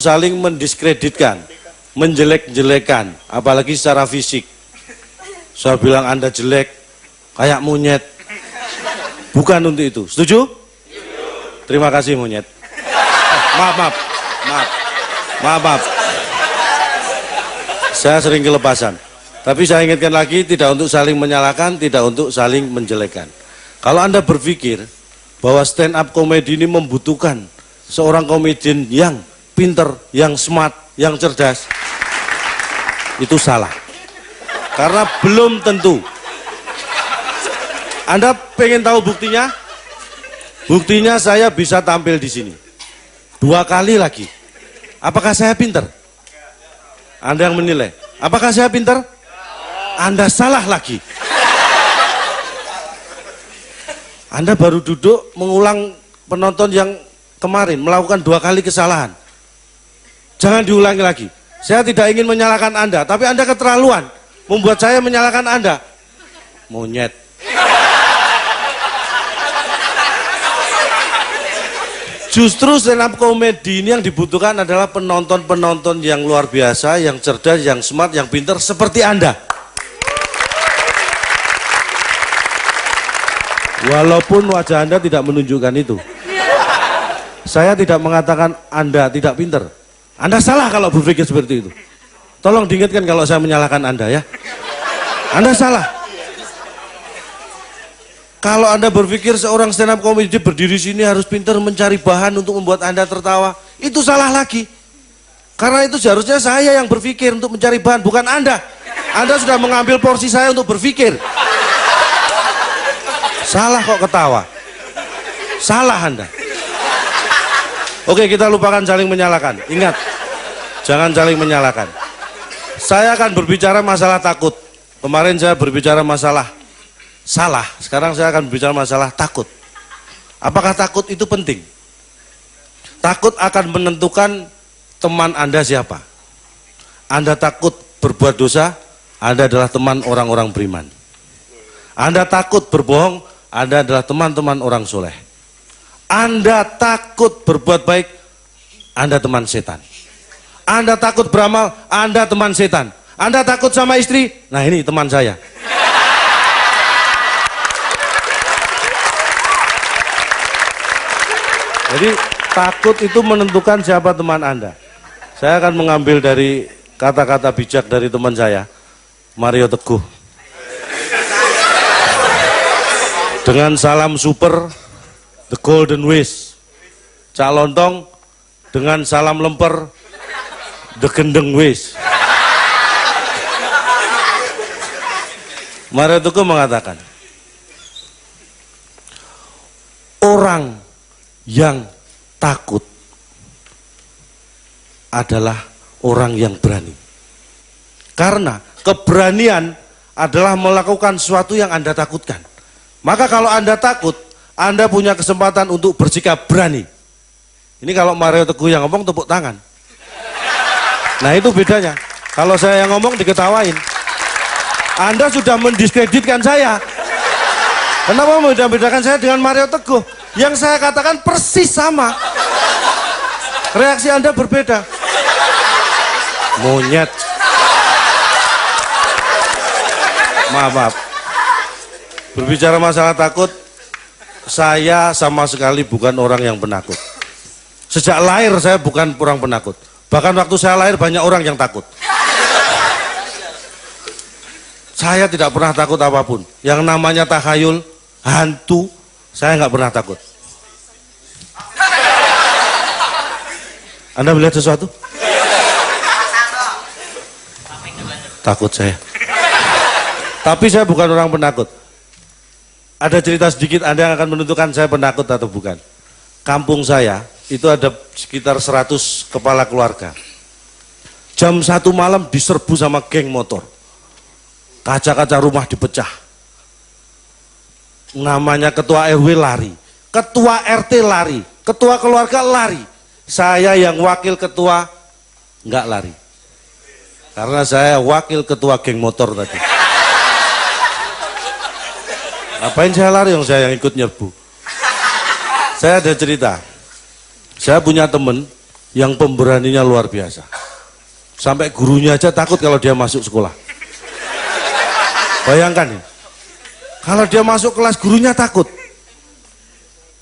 saling mendiskreditkan, menjelek-jelekan, apalagi secara fisik. Saya bilang Anda jelek, kayak monyet. Bukan untuk itu. Setuju? Terima kasih monyet. Maaf. Saya sering kelepasan. Tapi saya ingatkan lagi, tidak untuk saling menyalahkan, tidak untuk saling menjelekan. Kalau Anda berpikir bahwa stand up comedy ini membutuhkan seorang komedian yang pinter, yang smart, yang cerdas, itu salah. Karena belum tentu. Anda pengen tahu buktinya? Buktinya saya bisa tampil di sini 2 kali lagi. Apakah saya pinter? Anda yang menilai. Apakah saya pinter? Anda salah lagi. Anda baru duduk mengulang penonton yang kemarin melakukan 2 kali kesalahan. Jangan diulangi lagi. Saya tidak ingin menyalahkan Anda, tapi Anda keterlaluan membuat saya menyalahkan Anda. Monyet. Justru stand up comedy ini yang dibutuhkan adalah penonton-penonton yang luar biasa, yang cerdas, yang smart, yang pintar seperti Anda. Walaupun wajah Anda tidak menunjukkan itu. Saya tidak mengatakan Anda tidak pintar. Anda salah kalau berpikir seperti itu. Tolong diingatkan kalau saya menyalahkan Anda ya. Anda salah. Kalau Anda berpikir seorang stand up comedy berdiri sini harus pintar mencari bahan untuk membuat Anda tertawa, itu salah lagi. Karena itu seharusnya saya yang berpikir untuk mencari bahan, bukan Anda. Anda sudah mengambil porsi saya untuk berpikir. Salah kok ketawa. Salah Anda. Oke, kita lupakan saling menyalahkan. Ingat, jangan saling menyalahkan. Saya akan berbicara masalah takut. Kemarin saya berbicara masalah salah, sekarang saya akan berbicara masalah takut. Apakah takut itu penting? Takut akan menentukan teman Anda siapa. Anda takut berbuat dosa, Anda adalah teman orang-orang beriman. Anda takut berbohong, Anda adalah teman-teman orang soleh. Anda takut berbuat baik, Anda teman setan. Anda takut beramal, Anda teman setan. Anda takut sama istri, nah ini teman saya. Jadi takut itu menentukan siapa teman Anda. Saya akan mengambil dari kata-kata bijak dari teman saya, Mario Teguh. Dengan salam super, the golden wish. Cak Lontong dengan salam lemper, the gendeng wish. Mario Teguh mengatakan, orang yang takut adalah orang yang berani. Karena keberanian adalah melakukan sesuatu yang Anda takutkan. Maka kalau Anda takut, Anda punya kesempatan untuk bersikap berani. Ini kalau Mario Teguh yang ngomong tepuk tangan. Nah itu bedanya. Kalau saya yang ngomong diketawain. Anda sudah mendiskreditkan saya. Kenapa membedakan saya dengan Mario Teguh? Yang saya katakan persis sama. Reaksi Anda berbeda. Monyet. Maaf. Berbicara masalah takut, saya sama sekali bukan orang yang penakut. Sejak lahir saya bukan orang penakut. Bahkan waktu saya lahir banyak orang yang takut. Saya tidak pernah takut apapun. Yang namanya takhayul, hantu, saya nggak pernah takut. Anda melihat sesuatu? Takut saya. Tapi saya bukan orang penakut. Ada cerita sedikit Anda yang akan menentukan saya penakut atau bukan. Kampung saya itu ada sekitar 100 kepala keluarga. Jam 1 malam diserbu sama geng motor. Kaca-kaca rumah dipecah. Namanya ketua RW lari, ketua RT lari, ketua keluarga lari. Saya yang wakil ketua nggak lari. Karena saya wakil ketua geng motor tadi. Ngapain saya lari, yang saya yang ikut nyerbu. Saya ada cerita. Saya punya temen yang pemberaninya luar biasa. Sampai gurunya aja takut kalau dia masuk sekolah. Bayangkan ya, kalau dia masuk kelas gurunya takut.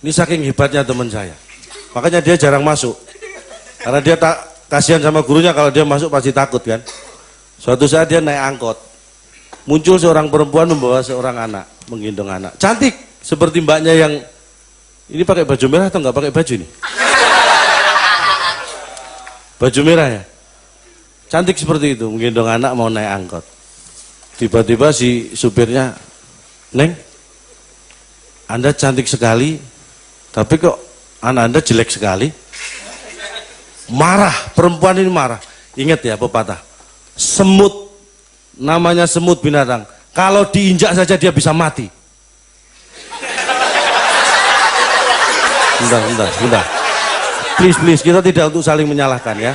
Ini saking hebatnya teman saya. Makanya dia jarang masuk. Karena dia tak kasihan sama gurunya, kalau dia masuk pasti takut kan. Suatu saat dia naik angkot. Muncul seorang perempuan membawa seorang anak, menggendong anak. Cantik seperti mbaknya yang ini pakai baju merah atau enggak pakai baju ini? Baju merah ya. Cantik seperti itu, menggendong anak mau naik angkot. Tiba-tiba si supirnya, "Neng, Anda cantik sekali, tapi kok anak Anda jelek sekali?" Marah, perempuan ini marah. Ingat ya pepatah, semut, namanya semut binatang, kalau diinjak saja dia bisa mati. Bentar. Please, kita tidak untuk saling menyalahkan ya.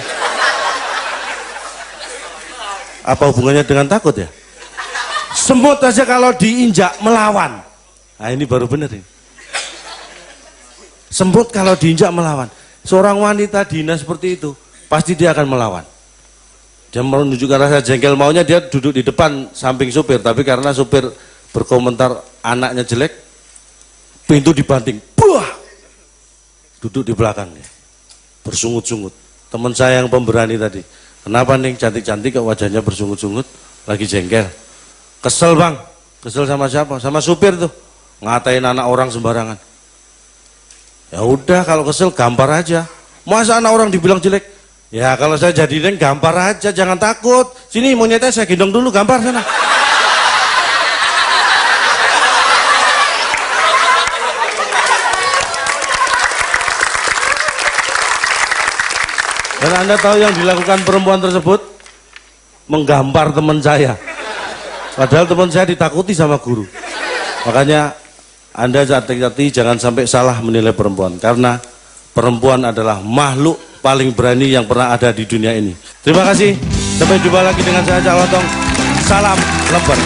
Apa hubungannya dengan takut ya? Semut aja kalau diinjak melawan. Nah ini baru benar ini. Semut kalau diinjak melawan. Seorang wanita dihina seperti itu, pasti dia akan melawan. Dia menunjukkan rasa jengkel, maunya dia duduk di depan samping supir, tapi karena supir berkomentar anaknya jelek, pintu dibanting. Buah! Duduk di belakangnya. Bersungut-sungut. Teman saya yang pemberani tadi. Kenapa nih cantik-cantik kok wajahnya bersungut-sungut? Lagi jengkel. Kesel bang. Kesel sama siapa? Sama supir tuh. Ngatain anak orang sembarangan. Ya udah kalau kesel gampar aja. Masa anak orang dibilang jelek? Ya kalau saya jadi neng gampar aja, jangan takut. Sini monyetnya saya gendong dulu, gampar sana. Dan Anda tahu yang dilakukan perempuan tersebut? Menggampar teman saya. Padahal teman saya ditakuti sama guru. Makanya Anda hati-hati jangan sampai salah menilai perempuan. Karena perempuan adalah makhluk paling berani yang pernah ada di dunia ini. Terima kasih. Sampai jumpa lagi dengan saya Cak Lotong. Salam Lember.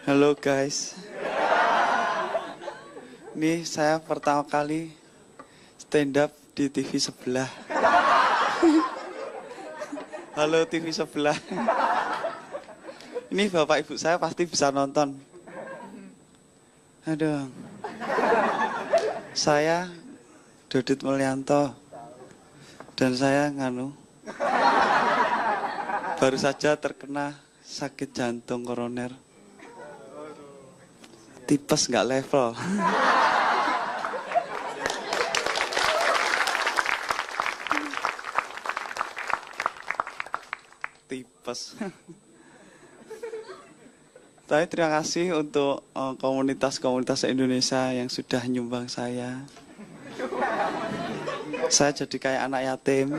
Halo guys. Ini saya pertama kali stand up di TV sebelah. Halo TV sebelah. Ini bapak ibu saya pasti bisa nonton. Aduh. Saya Dodit Mulyanto. Dan saya baru saja terkena sakit jantung koroner. Tipes nggak level. Tipes. Tapi terima kasih untuk komunitas-komunitas Indonesia yang sudah nyumbang saya. Saya jadi kayak anak yatim.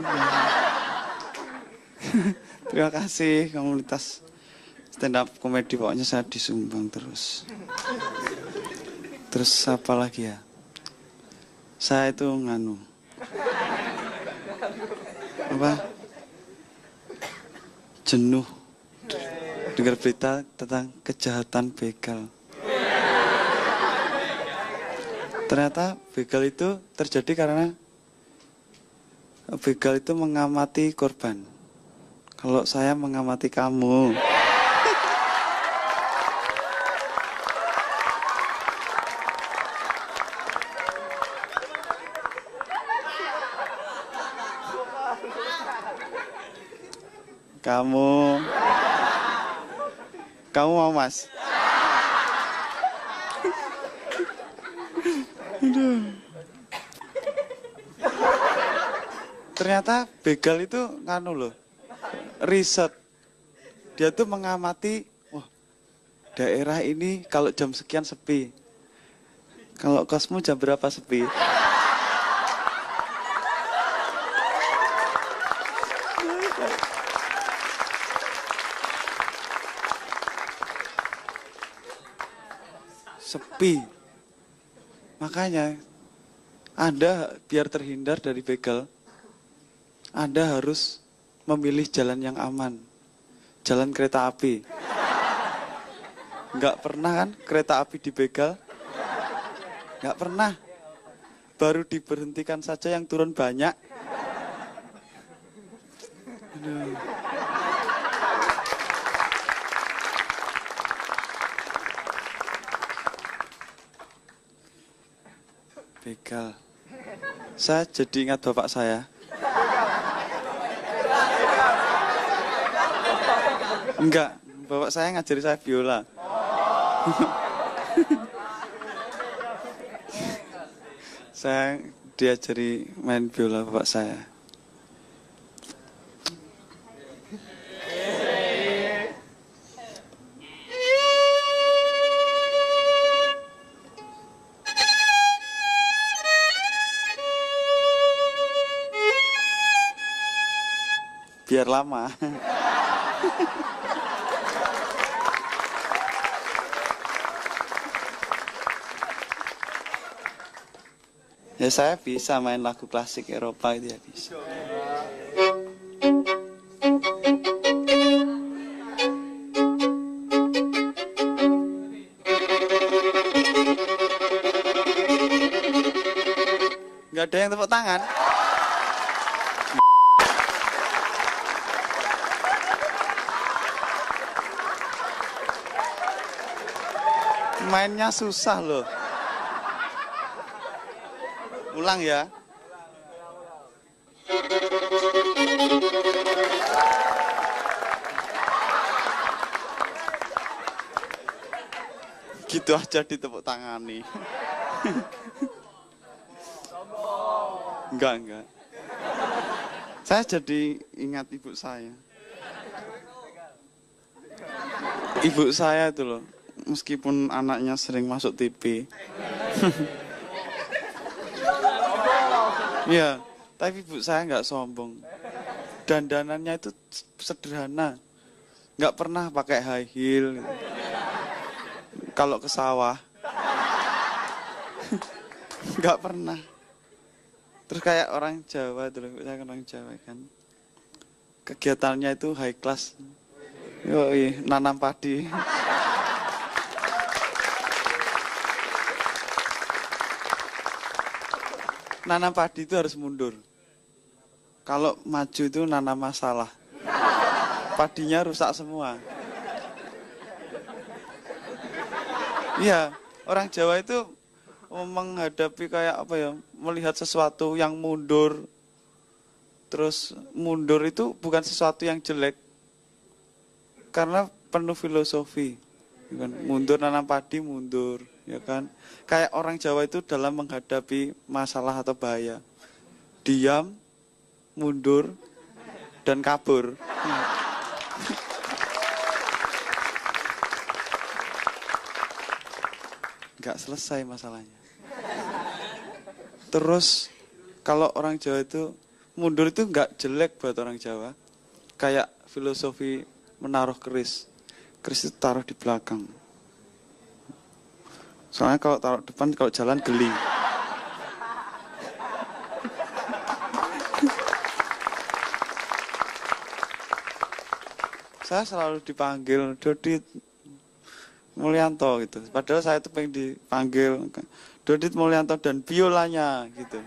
Terima kasih komunitas stand up komedi, pokoknya saya disumbang terus. Terus apa lagi ya? Saya itu jenuh dengar berita tentang kejahatan begal. Ternyata begal itu terjadi karena begal itu mengamati korban. Kalau saya mengamati kamu. Kamu mau mas? Ternyata begal itu loh, riset. Dia tuh mengamati, wah daerah ini kalau jam sekian sepi. Kalau kosmu jam berapa sepi? Sepi. Makanya Anda biar terhindar dari begal, Anda harus memilih jalan yang aman. Jalan kereta api. Nggak pernah kan kereta api dibegal? Nggak pernah. Baru diberhentikan saja yang turun banyak. Aduh. Begal. Saya jadi ingat bapak saya. Enggak, bapak saya ngajari saya biola. Saya diajari main biola bapak saya. Biar lama. Ya saya bisa main lagu klasik Eropa itu ya bisa. Nggak ada yang tepuk tangan. Mainnya susah loh. Ulang ya. Gitu aja ditepuk tangani. Enggak. Saya jadi ingat ibu saya. Ibu saya itu loh, meskipun anaknya sering masuk TV. Iya, tapi ibu saya nggak sombong. Dandanannya itu sederhana, nggak pernah pakai high heel. Kalau ke sawah, nggak pernah. Terus kayak orang Jawa dulu, saya kan orang Jawa kan. Kegiatannya itu high class. Yoi, nanam padi. Nanam padi itu harus mundur. Kalau maju itu nanam masalah. Padinya rusak semua. Iya, orang Jawa itu menghadapi kayak apa ya, melihat sesuatu yang mundur. Terus mundur itu bukan sesuatu yang jelek. Karena penuh filosofi. Mundur nanam padi, mundur. Ya kan, kayak orang Jawa itu dalam menghadapi masalah atau bahaya, diam, mundur, dan kabur. Nggak selesai masalahnya. Terus kalau orang Jawa itu mundur itu nggak jelek buat orang Jawa. Kayak filosofi menaruh keris. Keris itu taruh di belakang. Soalnya kalau taruh depan, kalau jalan geli. Saya selalu dipanggil Dodit Mulyanto gitu. Padahal saya itu pengen dipanggil Dodit Mulyanto dan biolanya gitu.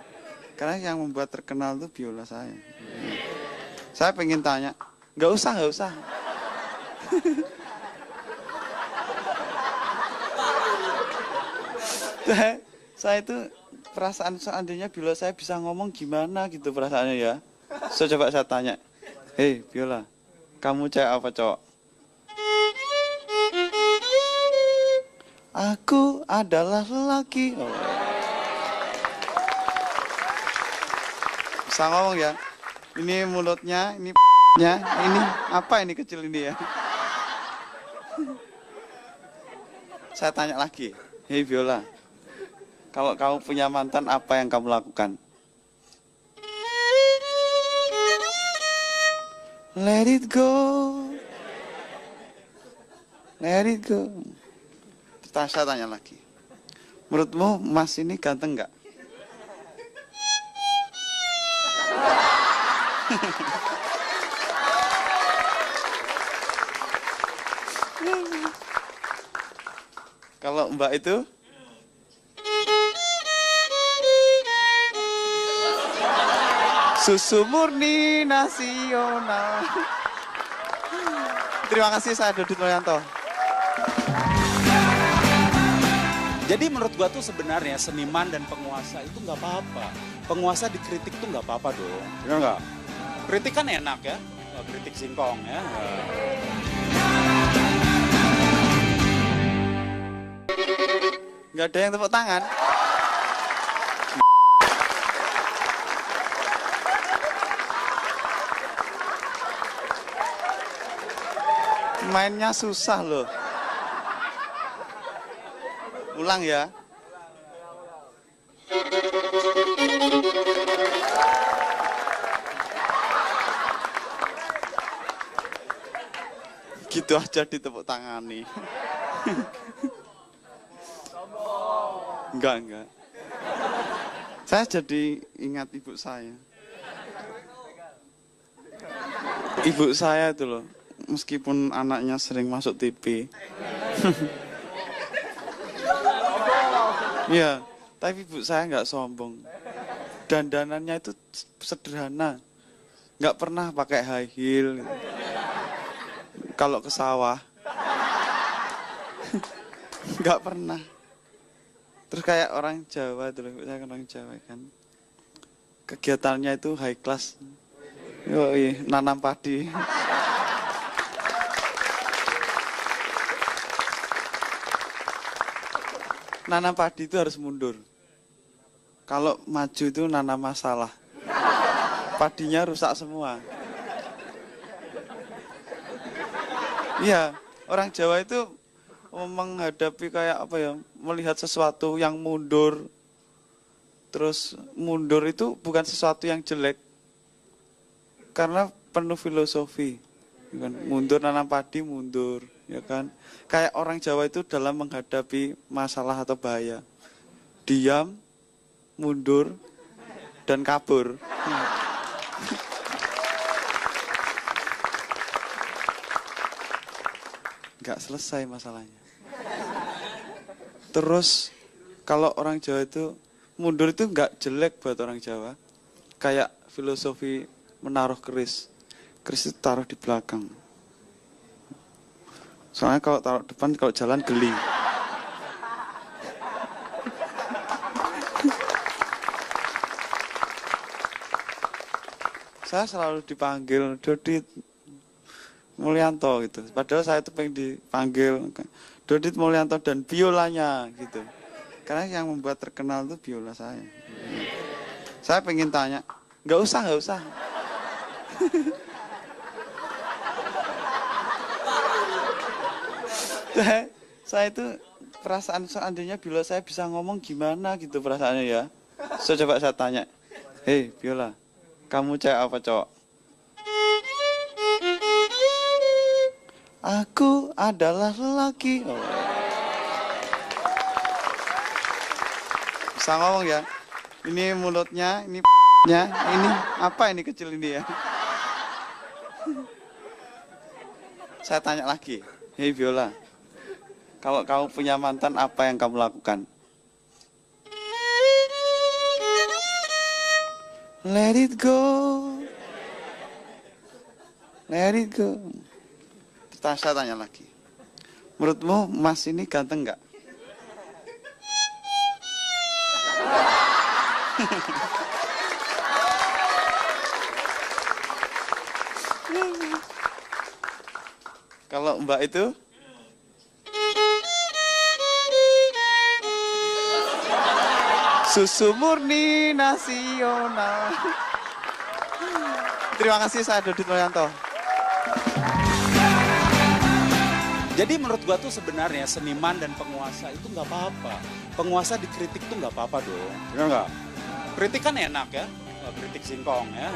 Karena yang membuat terkenal itu biola saya. Saya pengen tanya, nggak usah. Saya itu perasaan seandainya biola saya bisa ngomong gimana gitu perasaannya ya. So coba saya tanya, hei biola, kamu cewek apa cowok? Aku adalah lelaki. Oh. Bisa ngomong ya. Ini mulutnya, ini nya, ini apa ini kecil ini ya. Saya tanya lagi, hei biola, kalau kamu punya mantan, apa yang kamu lakukan? Let it go. Let it go. Terus saya tanya lagi. Menurutmu Mas ini ganteng nggak? Kalau Mbak itu susu murni nasional. Terima kasih, saya Dodit Mulyanto. Jadi menurut gua tuh sebenarnya seniman dan penguasa itu nggak apa-apa. Penguasa dikritik tuh nggak apa-apa dong. Benar nggak? Kritik kan enak ya. Kritik singkong ya. Nggak ada yang tepuk tangan. Mainnya susah loh. Ulang ya. Gitu aja ditepuk tangan nih. Enggak. Saya jadi ingat ibu saya. Ibu saya itu loh, meskipun anaknya sering masuk TV. Iya, tapi ibu saya nggak sombong. Dandanannya itu sederhana. Nggak pernah pakai high heel. Kalau ke sawah. Nggak pernah. Terus kayak orang Jawa tuh, ibu saya kan orang Jawa kan. Kegiatannya itu high class. Yoi, nanam padi. Nanam padi itu harus mundur. Kalau maju itu nanam masalah. Padinya rusak semua. Iya, orang Jawa itu menghadapi kayak apa ya, melihat sesuatu yang mundur. Terus mundur itu bukan sesuatu yang jelek. Karena penuh filosofi. Mundur nanam padi, mundur. Ya kan, kayak orang Jawa itu dalam menghadapi masalah atau bahaya, diam, mundur, dan kabur. Nggak selesai masalahnya. Terus kalau orang Jawa itu mundur itu nggak jelek buat orang Jawa. Kayak filosofi menaruh keris. Keris itu taruh di belakang. Soalnya kalau taruh depan, kalau jalan geli. Saya selalu dipanggil Dodit Mulyanto gitu. Padahal saya itu pengen dipanggil Dodit Mulyanto dan biolanya gitu. Karena yang membuat terkenal itu biola saya. Saya pengen tanya, nggak usah. Saya itu perasaan seandainya biola saya bisa ngomong gimana gitu perasaannya ya. So coba saya tanya, hei biola, kamu cewek apa cowok? Aku adalah lelaki. Oh. Bisa ngomong ya. Ini mulutnya, ini nya, ini apa ini kecil ini ya. Saya tanya lagi, hei biola, kalau kamu punya mantan, apa yang kamu lakukan? Let it go. Let it go. Terus saya tanya lagi. Menurutmu Mas ini ganteng nggak? Kalau Mbak itu? Susu murni nasional. Terima kasih, saya Dodit Mulyanto. Jadi menurut gua tuh sebenarnya seniman dan penguasa itu nggak apa-apa. Penguasa dikritik tuh nggak apa-apa dong. Benar nggak? Kritik kan enak ya. Kritik singkong ya.